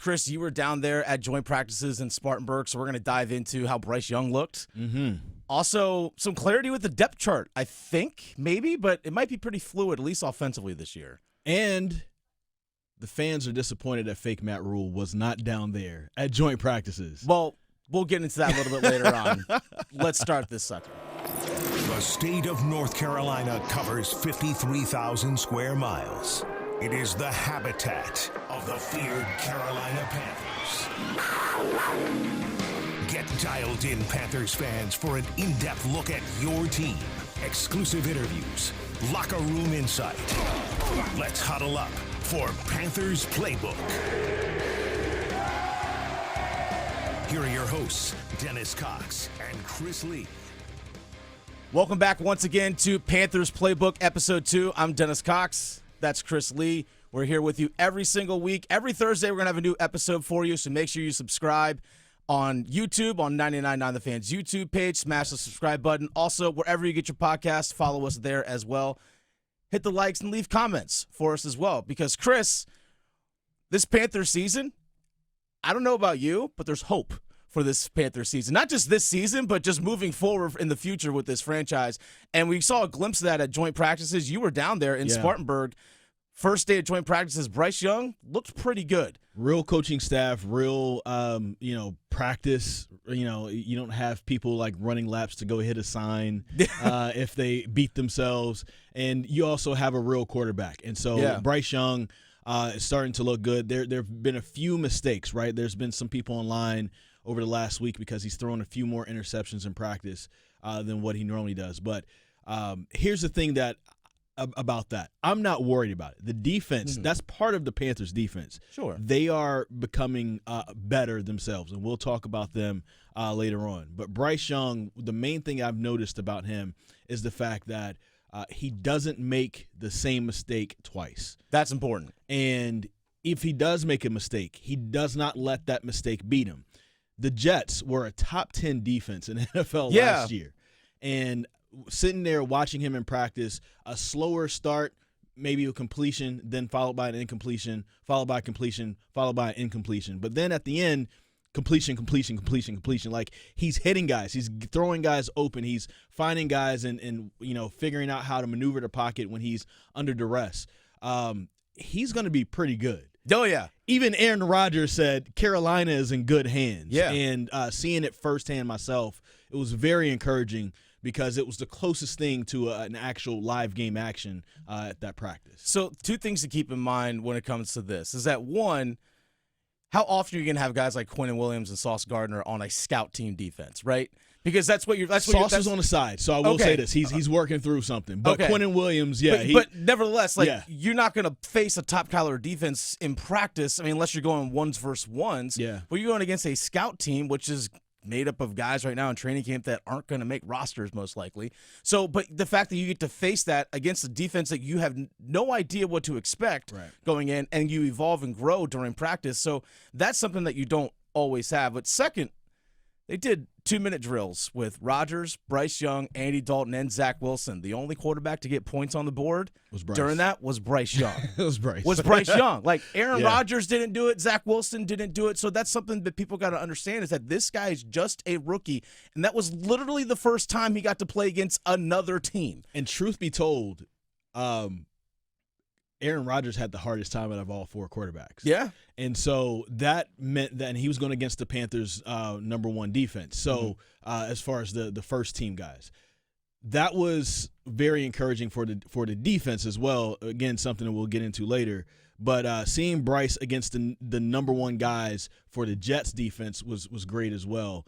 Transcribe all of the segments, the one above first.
Chris, you were down there at joint practices in Spartanburg, so we're going to dive into how Bryce Young looked. Mm-hmm. Also, some clarity with the depth chart, I think, maybe, but it might be pretty fluid, at least offensively this year. And the fans are disappointed that fake Matt Rule was not down there at joint practices. Well, we'll get into that a little bit later on. Let's start this sucker. The state of North Carolina covers 53,000 square miles. It is the habitat of the feared Carolina Panthers. Get dialed in, Panthers fans, for an in-depth look at your team. Exclusive interviews, locker room insight. Let's huddle up for Panthers Playbook. Here are your hosts, Dennis Cox and Chris Lee. Welcome back once again to Panthers Playbook Episode 2. I'm Dennis Cox. That's Chris Lee. We're here with you every single week. Every Thursday, we're going to have a new episode for you, so make sure you subscribe on YouTube, on 99.9 The Fans YouTube page. Smash the subscribe button. Also, wherever you get your podcast, follow us there as well. Hit the likes and leave comments for us as well, because, Chris, this Panthers season, I don't know about you, but there's hope for this Panthers season. Not just this season, but just moving forward in the future with this franchise. And we saw a glimpse of that at joint practices. You were down there in Spartanburg. First day of joint practices, Bryce Young looked pretty good. Real coaching staff, real, practice. You don't have people like running laps to go hit a sign if they beat themselves. And you also have a real quarterback. And so Bryce Young is starting to look good. There have been a few mistakes, right? There's been some people online over the last week because he's thrown a few more interceptions in practice than what he normally does. But here's the thing about that. I'm not worried about it. The defense, that's part of the Panthers' defense. Sure. They are becoming better themselves, and we'll talk about them later on. But Bryce Young, the main thing I've noticed about him is the fact that he doesn't make the same mistake twice. That's important. And if he does make a mistake, he does not let that mistake beat him. The Jets were a top 10 defense in the NFL last year. And sitting there watching him in practice, a slower start, maybe a completion, then followed by an incompletion, followed by completion, followed by an incompletion. But then at the end, completion. Like, he's hitting guys. He's throwing guys open. He's finding guys and figuring out how to maneuver the pocket when he's under duress. He's going to be pretty good. Oh, yeah. Even Aaron Rodgers said Carolina is in good hands. Yeah. And seeing it firsthand myself, it was very encouraging because it was the closest thing to an actual live game action at that practice. So 2 things to keep in mind when it comes to this is that, one, how often are you going to have guys like Quinnen Williams and Sauce Gardner on a scout team defense, right? Because that's what you're. Sauce is on the side, so I will say this: he's working through something. But Quinnen Williams, but nevertheless, you're not going to face a top caliber defense in practice. I mean, unless you're going ones versus ones. Yeah. But you're going against a scout team, which is made up of guys right now in training camp that aren't going to make rosters most likely. So, but the fact that you get to face that against a defense that you have no idea what to expect going in, and you evolve and grow during practice. So that's something that you don't always have. But second, they did 2-minute drills with Rodgers, Bryce Young, Andy Dalton, and Zach Wilson. The only quarterback to get points on the board during that was Bryce Young. It was Bryce. Was Bryce Young. Like, Aaron Rodgers didn't do it. Zach Wilson didn't do it. So that's something that people got to understand, is that this guy is just a rookie. And that was literally the first time he got to play against another team. And truth be told, Aaron Rodgers had the hardest time out of all 4 quarterbacks. Yeah. And so that meant that he was going against the Panthers' number 1 defense. So as far as the first team guys, that was very encouraging for the defense as well. Again, something that we'll get into later. But seeing Bryce against the number 1 guys for the Jets defense was great as well.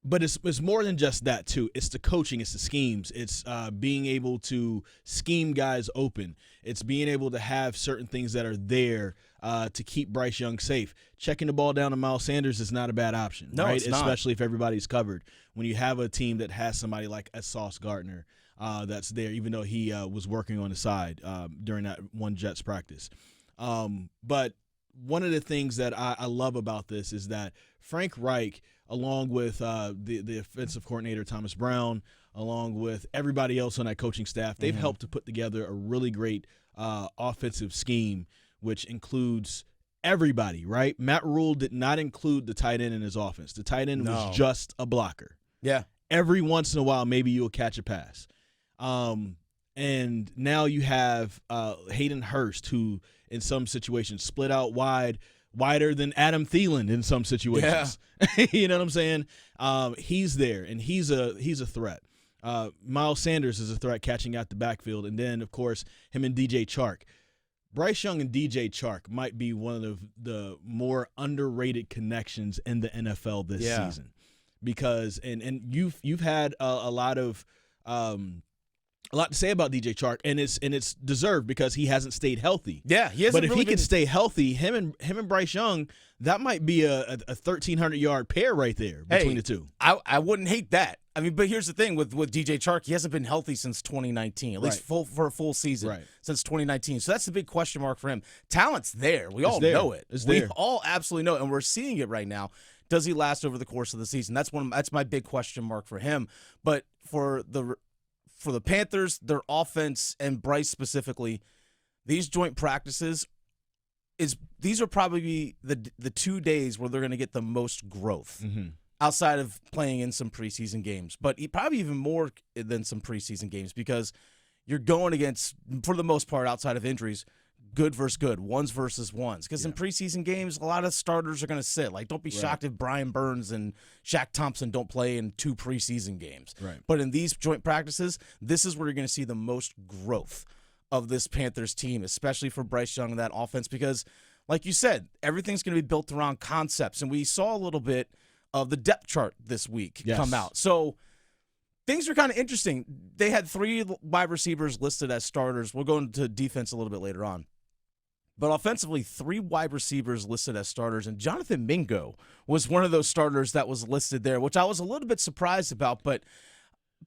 But it's more than just that, too. It's the coaching. It's the schemes. It's being able to scheme guys open. It's being able to have certain things that are there to keep Bryce Young safe. Checking the ball down to Miles Sanders is not a bad option, no, right? It's not. Especially if everybody's covered. When you have a team that has somebody like a Sauce Gardner that's there, even though he was working on the side during that one Jets practice. But one of the things that I love about this is that Frank Reich, along with the offensive coordinator Thomas Brown, along with everybody else on that coaching staff, they've helped to put together a really great offensive scheme, which includes everybody, right? Matt Rule did not include the tight end in his offense. The tight end was just a blocker. Yeah. Every once in a while, maybe you'll catch a pass. And now you have Hayden Hurst, who in some situations split out wider than Adam Thielen in some situations. Yeah. You know what I'm saying? He's there, and he's a threat. Miles Sanders is a threat catching out the backfield. And then, of course, him and DJ Chark. Bryce Young and DJ Chark might be one of the more underrated connections in the NFL this season. Because and you've had a lot to say about DJ Chark, and it's deserved because he hasn't stayed healthy. Yeah, he hasn't. But if he can stay healthy, him and Bryce Young, that might be a 1,300-yard pair right there between the two. I wouldn't hate that. I mean, but here's the thing with DJ Chark, he hasn't been healthy since 2019, at least for a full season since 2019. So that's the big question mark for him. Talent's there. We all know it. We all absolutely know it, and we're seeing it right now. Does he last over the course of the season? That's my big question mark for him. But for the Panthers, their offense, and Bryce specifically, these joint practices these are probably the 2 days where they're going to get the most growth outside of playing in some preseason games. But probably even more than some preseason games because you're going against, for the most part, outside of injuries, good versus good, ones versus ones. Because in preseason games, a lot of starters are going to sit. Like, don't be shocked if Brian Burns and Shaq Thompson don't play in 2 preseason games. Right. But in these joint practices, this is where you're going to see the most growth of this Panthers team, especially for Bryce Young and that offense. Because, like you said, everything's going to be built around concepts. And we saw a little bit of the depth chart this week come out. So things are kind of interesting. They had 3 wide receivers listed as starters. We'll go into defense a little bit later on. But offensively, 3 wide receivers listed as starters, and Jonathan Mingo was one of those starters that was listed there, which I was a little bit surprised about. But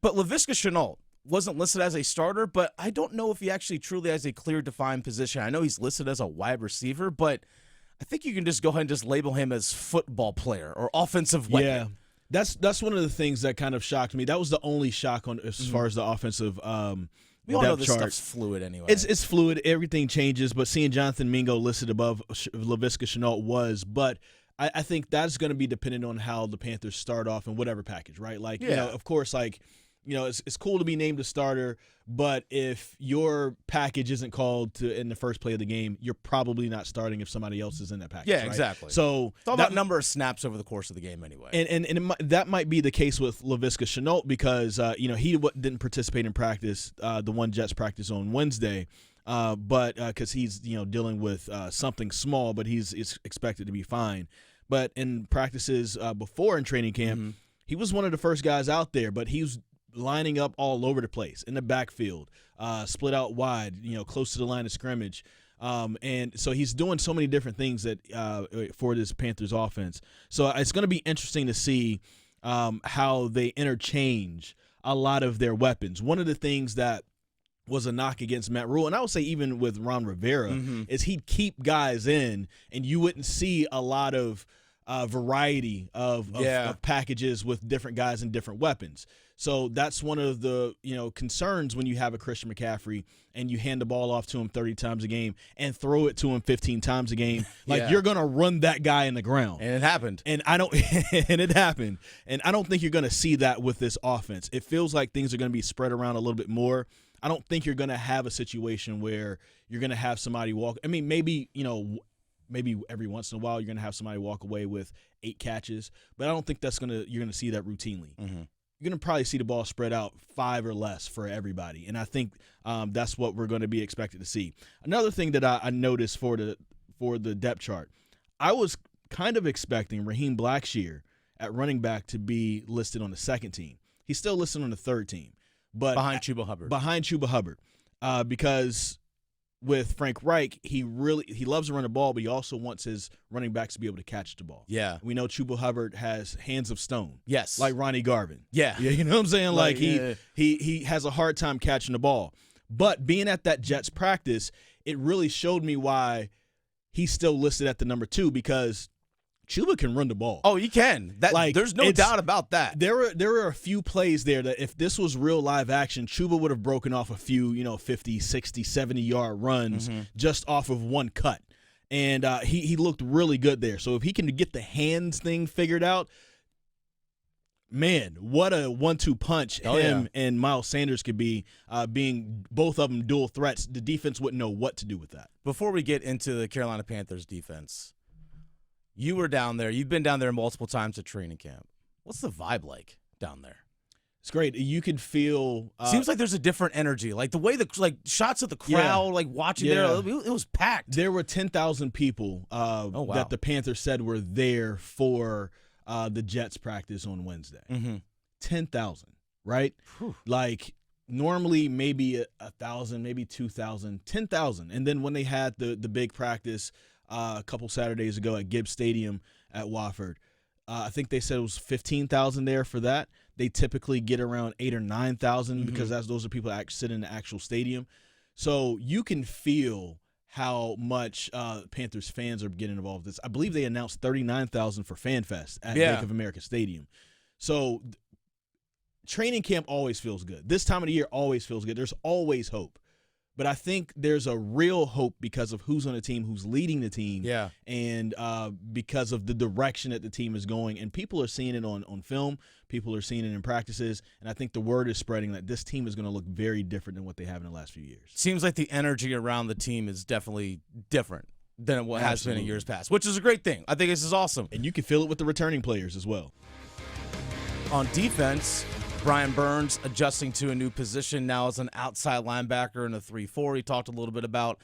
Laviska Shenault wasn't listed as a starter, but I don't know if he actually truly has a clear, defined position. I know he's listed as a wide receiver, but I think you can just go ahead and just label him as football player or offensive weapon. Yeah, that's one of the things that kind of shocked me. That was the only shock on as far as the offensive we all know this stuff's fluid anyway. It's fluid. Everything changes, but seeing Jonathan Mingo listed above Laviska Shenault was, but I think that's going to be dependent on how the Panthers start off in whatever package, right? Like, you know, of course, like, you know, it's cool to be named a starter, but if your package isn't called in the first play of the game, you're probably not starting if somebody else is in that package. Yeah, right? exactly. So it's all about number of snaps over the course of the game anyway. And that might be the case with Laviska Shenault because, you know, he didn't participate in practice, the one Jets practice on Wednesday, but because he's, you know, dealing with something small, but he's expected to be fine. But in practices before in training camp, he was one of the first guys out there, but he was lining up all over the place in the backfield, split out wide, you know, close to the line of scrimmage. And so he's doing so many different things that for this Panthers offense. So it's going to be interesting to see how they interchange a lot of their weapons. One of the things that was a knock against Matt Rule, and I would say even with Ron Rivera, is he'd keep guys in, and you wouldn't see a lot of variety of packages with different guys and different weapons. So that's one of the, you know, concerns when you have a Christian McCaffrey and you hand the ball off to him 30 times a game and throw it to him 15 times a game. Like, you're going to run that guy in the ground. And it happened. And it happened. And I don't think you're going to see that with this offense. It feels like things are going to be spread around a little bit more. I don't think you're going to have a situation where you're going to have somebody walk. I mean, maybe, you know, maybe every once in a while you're going to have somebody walk away with 8 catches, but I don't think you're going to see that routinely. You're going to probably see the ball spread out 5 or less for everybody, and I think that's what we're going to be expected to see. Another thing that I noticed for the depth chart, I was kind of expecting Raheem Blackshear at running back to be listed on the second team. He's still listed on the third team, but behind Chuba Hubbard. Because with Frank Reich, he loves to run the ball, but he also wants his running backs to be able to catch the ball. Yeah. We know Chuba Hubbard has hands of stone. Yes. Like Ronnie Garvin. Yeah. You know what I'm saying? Like he has a hard time catching the ball. But being at that Jets practice, it really showed me why he's still listed at the number 2, because Chuba can run the ball. Oh, he can. There's no doubt about that. There are a few plays there that if this was real live action, Chuba would have broken off a few, 50, 60, 70-yard runs just off of one cut. And he looked really good there. So if he can get the hands thing figured out, man, what a 1-2 punch and Miles Sanders could be, being both of them dual threats. The defense wouldn't know what to do with that. Before we get into the Carolina Panthers defense, you were down there. You've been down there multiple times at training camp. What's the vibe like down there? It's great. You can feel seems like there's a different energy. Like the way the shots of the crowd, watching there, it was packed. There were 10,000 people that the Panthers said were there for the Jets practice on Wednesday. 10,000, right? Whew. Like normally maybe 1,000, maybe 2,000, 10,000. And then when they had the big practice a couple Saturdays ago at Gibbs Stadium at Wofford, I think they said it was 15,000 there for that. They typically get around 8,000 or 9,000 because those are people that sit in the actual stadium. So you can feel how much Panthers fans are getting involved with this. I believe they announced 39,000 for FanFest at Bank of America Stadium. So training camp always feels good. This time of the year always feels good. There's always hope. But I think there's a real hope because of who's on the team, who's leading the team, and because of the direction that the team is going. And people are seeing it on film. People are seeing it in practices. And I think the word is spreading that this team is going to look very different than what they have in the last few years. Seems like the energy around the team is definitely different than what has been in years past, which is a great thing. I think this is awesome. And you can feel it with the returning players as well. On defense, Brian Burns adjusting to a new position now as an outside linebacker in a 3-4. He talked a little bit about,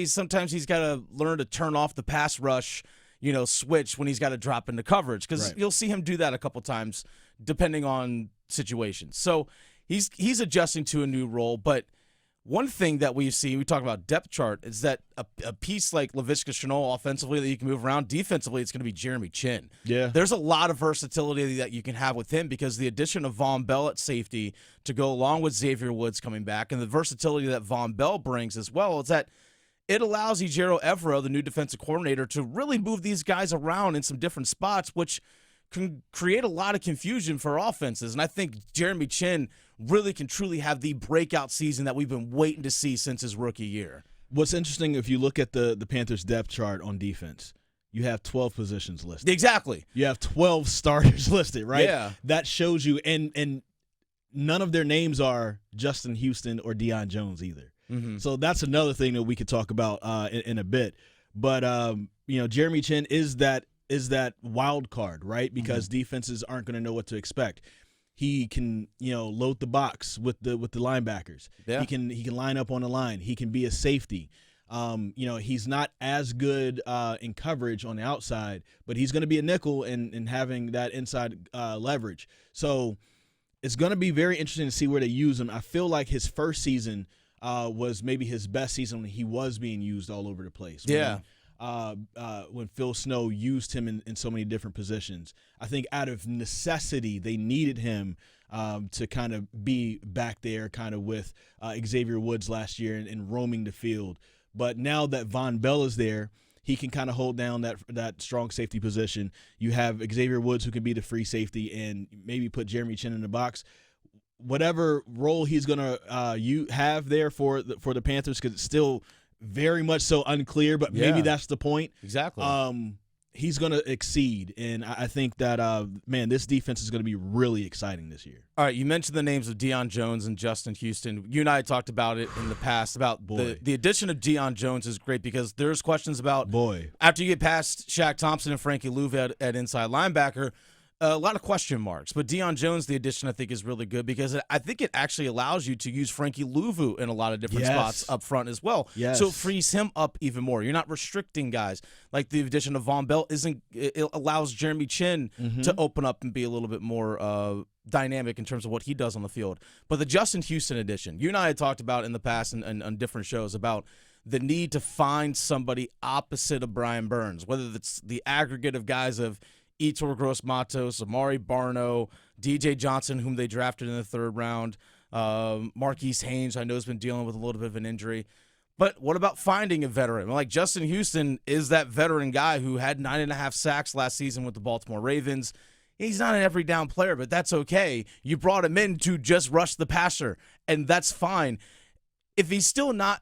sometimes he's got to learn to turn off the pass rush, switch when he's got to drop into coverage because you'll see him do that a couple times depending on situations. So he's adjusting to a new role, but one thing that we see, we talk about depth chart, is that a piece like Laviska Shenault offensively that you can move around, defensively it's going to be Jeremy Chinn. Yeah. There's a lot of versatility that you can have with him because the addition of Von Bell at safety to go along with Xavier Woods coming back and the versatility that Von Bell brings as well is that it allows Ejiro Evero, the new defensive coordinator, to really move these guys around in some different spots, which can create a lot of confusion for offenses. And I think Jeremy Chinn really can truly have the breakout season that we've been waiting to see since his rookie year. What's interesting, if you look at the Panthers depth chart on defense, you have 12 positions listed. Exactly. You have 12 starters listed, right? Yeah. That shows you, and none of their names are Justin Houston or Deion Jones either. So that's another thing that we could talk about in a bit. But Jeremy Chinn is that wild card, right? Because defenses aren't going to know what to expect. He can, load the box with the linebackers. Yeah. He can line up on the line. He can be a safety. He's not as good in coverage on the outside, but he's going to be a nickel and having that inside leverage. So it's going to be very interesting to see where they use him. I feel like his first season was maybe his best season when he was being used all over the place. When Phil Snow used him in so many different positions. I think out of necessity, they needed him to kind of be back there kind of with Xavier Woods last year and roaming the field. But now that Von Bell is there, he can kind of hold down that strong safety position. You have Xavier Woods who can be the free safety and maybe put Jeremy Chinn in the box. Whatever role he's going to have there for the Panthers, because it's still – very much so unclear, but maybe that's the point. Exactly. He's going to exceed, and I think that, this defense is going to be really exciting this year. All right, you mentioned the names of Deion Jones and Justin Houston. You and I talked about it in the past about the addition of Deion Jones is great because there's questions about after you get past Shaq Thompson and Frankie Louv at inside linebacker, a lot of question marks. But Deion Jones, the addition, I think, is really good because I think it actually allows you to use Frankie Louvu in a lot of different spots up front as well. Yes. So it frees him up even more. You're not restricting guys. Like the addition of Von Bell it allows Jeremy Chinn to open up and be a little bit more dynamic in terms of what he does on the field. But the Justin Houston addition, you and I had talked about in the past and on different shows about the need to find somebody opposite of Brian Burns, whether it's the aggregate of guys of Etor Gross-Matos, Amari Barno, DJ Johnson, whom they drafted in the 3rd round, Marquise Haynes, I know has been dealing with a little bit of an injury. But what about finding a veteran? Like Justin Houston is that veteran guy who had 9.5 sacks last season with the Baltimore Ravens. He's not an every down player, but that's okay. You brought him in to just rush the passer, and that's fine. If he's still not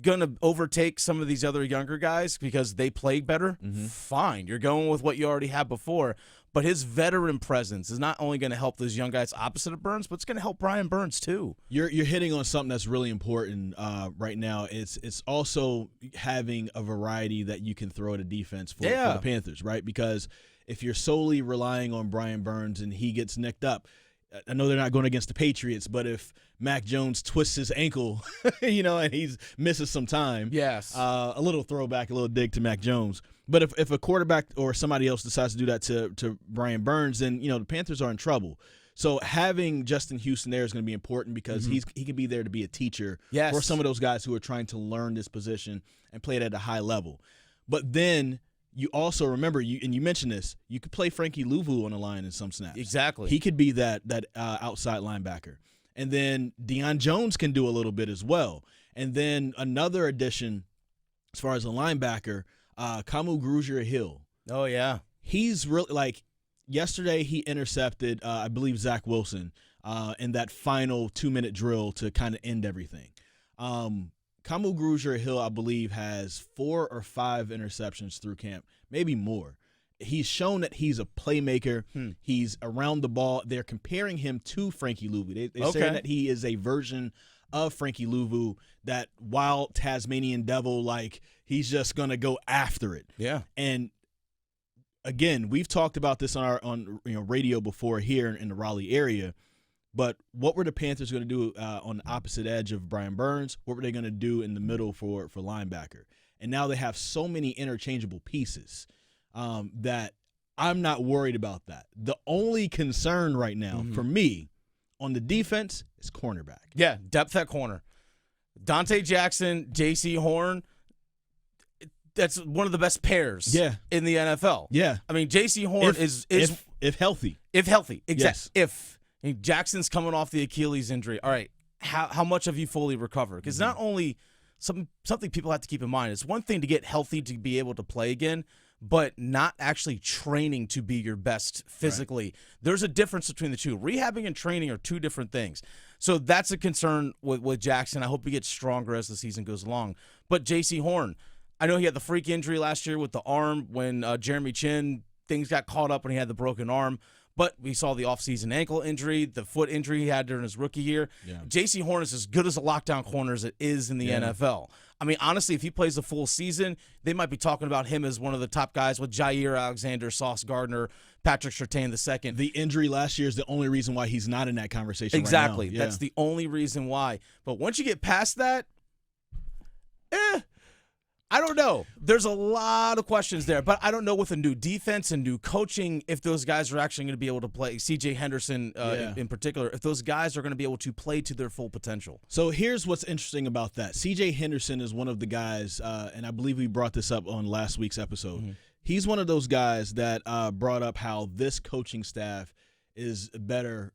going to overtake some of these other younger guys because they played better, fine. You're going with what you already had before. But his veteran presence is not only going to help those young guys opposite of Burns, but it's going to help Brian Burns too. You're hitting on something that's really important right now. It's also having a variety that you can throw at a defense for the Panthers, right? Because if you're solely relying on Brian Burns and he gets nicked up, I know they're not going against the Patriots, but if Mac Jones twists his ankle, and he misses some time, a little throwback, a little dig to Mac Jones. But if a quarterback or somebody else decides to do that to Brian Burns, then the Panthers are in trouble. So having Justin Houston there is going to be important because he can be there to be a teacher for some of those guys who are trying to learn this position and play it at a high level. But then you also remember, and you mentioned this, you could play Frankie Louvu on the line in some snaps. Exactly. He could be that outside linebacker. And then Deion Jones can do a little bit as well. And then another addition as far as a linebacker, Kamu Grugier-Hill. Oh, yeah. He's really, yesterday he intercepted, I believe, Zach Wilson in that final 2-minute drill to kind of end everything. Kamu Grugier-Hill, I believe, has 4 or 5 interceptions through camp, maybe more. He's shown that he's a playmaker. He's around the ball. They're comparing him to Frankie Louvu. They're saying that he is a version of Frankie Louvu, that wild Tasmanian devil, he's just going to go after it. Yeah. And again, we've talked about this on radio before here in the Raleigh area. But what were the Panthers going to do on the opposite edge of Brian Burns? What were they going to do in the middle for linebacker? And now they have so many interchangeable pieces that I'm not worried about that. The only concern right now for me on the defense is cornerback. Yeah, depth at corner. Dante Jackson, J.C. Horn, that's one of the best pairs in the NFL. Yeah. I mean, J.C. Horn is if healthy. If healthy, exactly. Yes. If Jackson's coming off the Achilles injury, all right, how much have you fully recovered? Because not only something people have to keep in mind, it's one thing to get healthy to be able to play again, but not actually training to be your best physically. Right. There's a difference between the two. Rehabbing and training are two different things. So that's a concern with Jackson. I hope he gets stronger as the season goes along. But J.C. Horn, I know he had the freak injury last year with the arm when Jeremy Chinn, things got caught up when he had the broken arm. But we saw the offseason ankle injury, the foot injury he had during his rookie year. Yeah. J.C. Horn is as good as a lockdown corner as it is in the NFL. I mean, honestly, if he plays the full season, they might be talking about him as one of the top guys with Jair Alexander, Sauce Gardner, Patrick Surtain II. The injury last year is the only reason why he's not in that conversation exactly. right now. Yeah. That's the only reason why. But once you get past that, I don't know. There's a lot of questions there, but I don't know with a new defense and new coaching if those guys are actually going to be able to play. C.J. Henderson in particular, if those guys are going to be able to play to their full potential. So here's what's interesting about that. C.J. Henderson is one of the guys, and I believe we brought this up on last week's episode. He's one of those guys that brought up how this coaching staff is better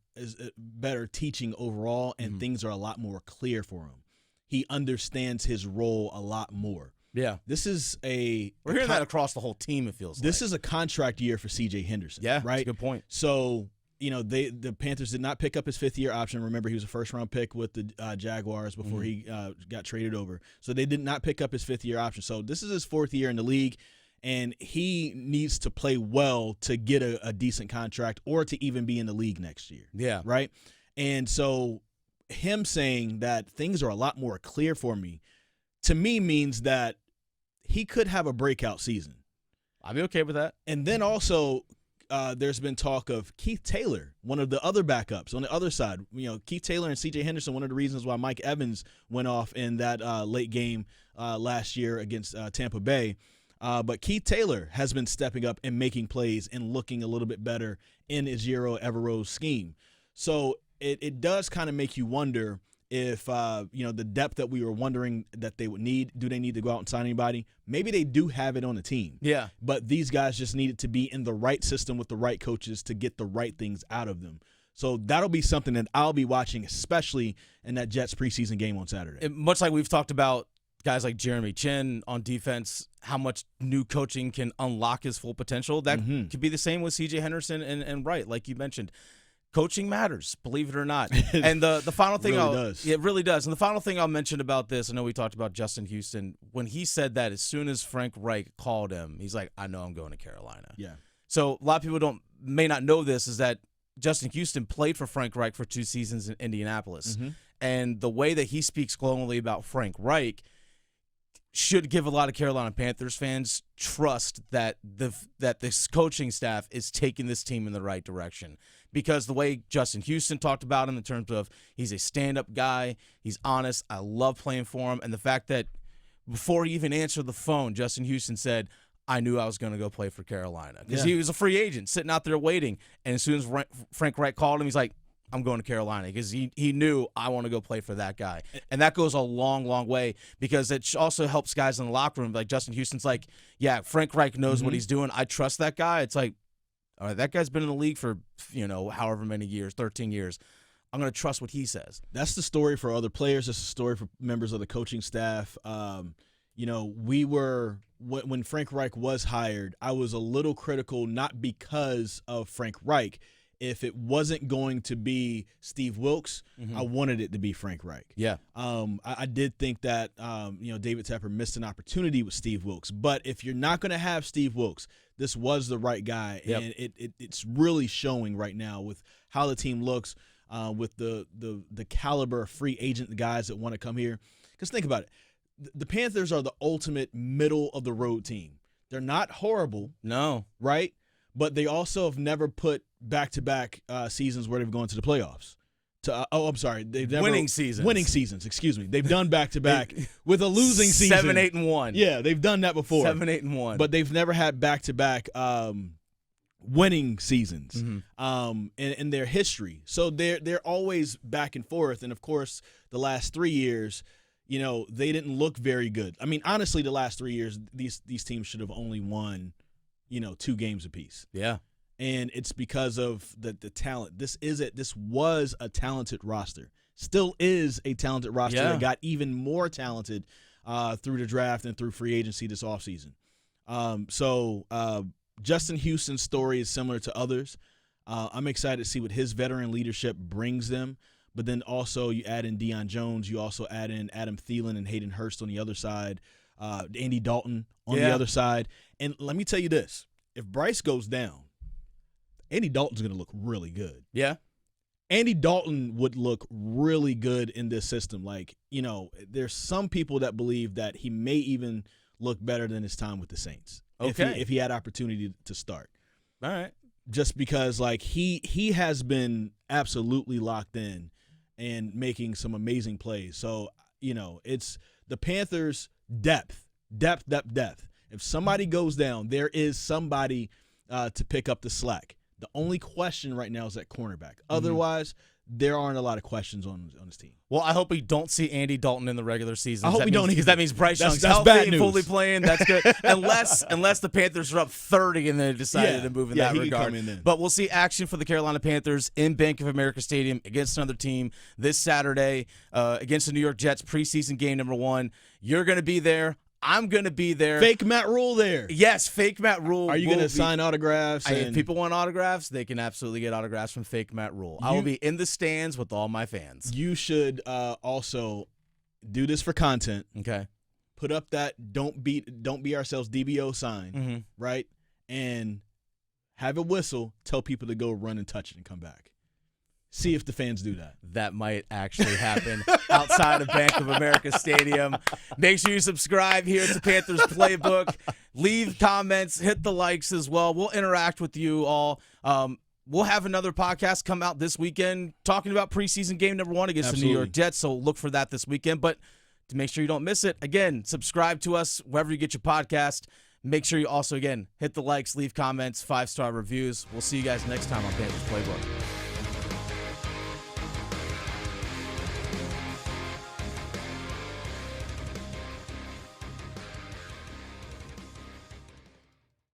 teaching overall, and things are a lot more clear for him. He understands his role a lot more. Yeah. This is we're hearing that across the whole team, it feels like. This is a contract year for C.J. Henderson. Yeah, right? That's a good point. So, the Panthers did not pick up his fifth-year option. Remember, he was a first-round pick with the Jaguars before he got traded over. So they did not pick up his fifth-year option. So this is his fourth year in the league, and he needs to play well to get a decent contract or to even be in the league next year. Yeah. Right? And so him saying that things are a lot more clear for me, to me, means that he could have a breakout season. I'd be okay with that. And then also, there's been talk of Keith Taylor, one of the other backups on the other side. Keith Taylor and C.J. Henderson, one of the reasons why Mike Evans went off in that late game last year against Tampa Bay. But Keith Taylor has been stepping up and making plays and looking a little bit better in Ejiro Evero's scheme. So it does kind of make you wonder if, the depth that we were wondering that they would need, do they need to go out and sign anybody? Maybe they do have it on the team. Yeah. But these guys just needed to be in the right system with the right coaches to get the right things out of them. So that'll be something that I'll be watching, especially in that Jets preseason game on Saturday. Much like we've talked about guys like Jeremy Chinn on defense, how much new coaching can unlock his full potential. That could be the same with C.J. Henderson and Wright, like you mentioned. coaching matters, believe it or not. And the final thing it really does. And the final thing I'll mention about this, I know we talked about Justin Houston, when he said that as soon as Frank Reich called him, he's like, I know I'm going to Carolina. Yeah. So a lot of people may not know this, is that Justin Houston played for Frank Reich for 2 seasons in Indianapolis. Mm-hmm. And the way that he speaks glowingly about Frank Reich should give a lot of Carolina Panthers fans trust that this coaching staff is taking this team in the right direction. Because the way Justin Houston talked about him in terms of he's a stand-up guy, he's honest, I love playing for him, and the fact that before he even answered the phone, Justin Houston said, I knew I was going to go play for Carolina. Because he was a free agent sitting out there waiting, and as soon as Frank Reich called him, he's like, I'm going to Carolina, because he knew I want to go play for that guy. And that goes a long, long way, because it also helps guys in the locker room. Like Justin Houston's like, yeah, Frank Reich knows what he's doing. I trust that guy. It's like, all right, that guy's been in the league for, however many years, 13 years. I'm going to trust what he says. That's the story for other players. That's the story for members of the coaching staff. We were, when Frank Reich was hired, I was a little critical, not because of Frank Reich. If it wasn't going to be Steve Wilks, I wanted it to be Frank Reich. Yeah. I did think that, David Tepper missed an opportunity with Steve Wilks. But if you're not going to have Steve Wilks, this was the right guy. Yep. And it's really showing right now with how the team looks, with the caliber of free agent guys that want to come here. Because think about it. The Panthers are the ultimate middle-of-the-road team. They're not horrible. No. Right? But they also have never put back-to-back seasons where they've gone to the playoffs. I'm sorry. They've never winning seasons. Excuse me. They've done back-to-back with a losing season. 7-8-1. Yeah, they've done that before. 7-8-1. But they've never had back-to-back winning seasons in their history. So they're always back and forth. And, of course, the last 3 years, they didn't look very good. I mean, honestly, the last 3 years, these teams should have only won, 2 games apiece. Yeah. And it's because of the talent. This was a talented roster. Still is a talented roster that got even more talented through the draft and through free agency this offseason. So Justin Houston's story is similar to others. I'm excited to see what his veteran leadership brings them. But then also you add in Deion Jones. You also add in Adam Thielen and Hayden Hurst on the other side. Andy Dalton on the other side. And let me tell you this. If Bryce goes down, Andy Dalton's going to look really good. Yeah. Andy Dalton would look really good in this system. Like, there's some people that believe that he may even look better than his time with the Saints. Okay. If he had opportunity to start. All right. Just because, like, he has been absolutely locked in and making some amazing plays. So, it's the Panthers' depth. If somebody goes down, there is somebody to pick up the slack. The only question right now is at cornerback. Otherwise, there aren't a lot of questions on this team. Well, I hope we don't see Andy Dalton in the regular season. I hope we don't, because that means Bryce Young's healthy and fully playing. That's good. unless the Panthers are up 30 and they decided to move in that regard. Come in then. But we'll see action for the Carolina Panthers in Bank of America Stadium against another team this Saturday against the New York Jets, preseason game number 1. You're going to be there. I'm going to be there. Fake Matt Rule there. Yes, fake Matt Rule. Are you going to sign autographs? If people want autographs, they can absolutely get autographs from fake Matt Rule. I will be in the stands with all my fans. You should also do this for content. Okay. Put up that don't be ourselves DBO sign, right? And have a whistle, tell people to go run and touch it and come back. See if the fans do that. That might actually happen outside of Bank of America Stadium. Make sure you subscribe here to Panthers Playbook. Leave comments, hit the likes as well. We'll interact with you all. We'll have another podcast come out this weekend talking about preseason game number 1 against the New York Jets, so look for that this weekend. But to make sure you don't miss it, again, subscribe to us wherever you get your podcast. Make sure you also, again, hit the likes, leave comments, 5-star reviews. We'll see you guys next time on Panthers Playbook.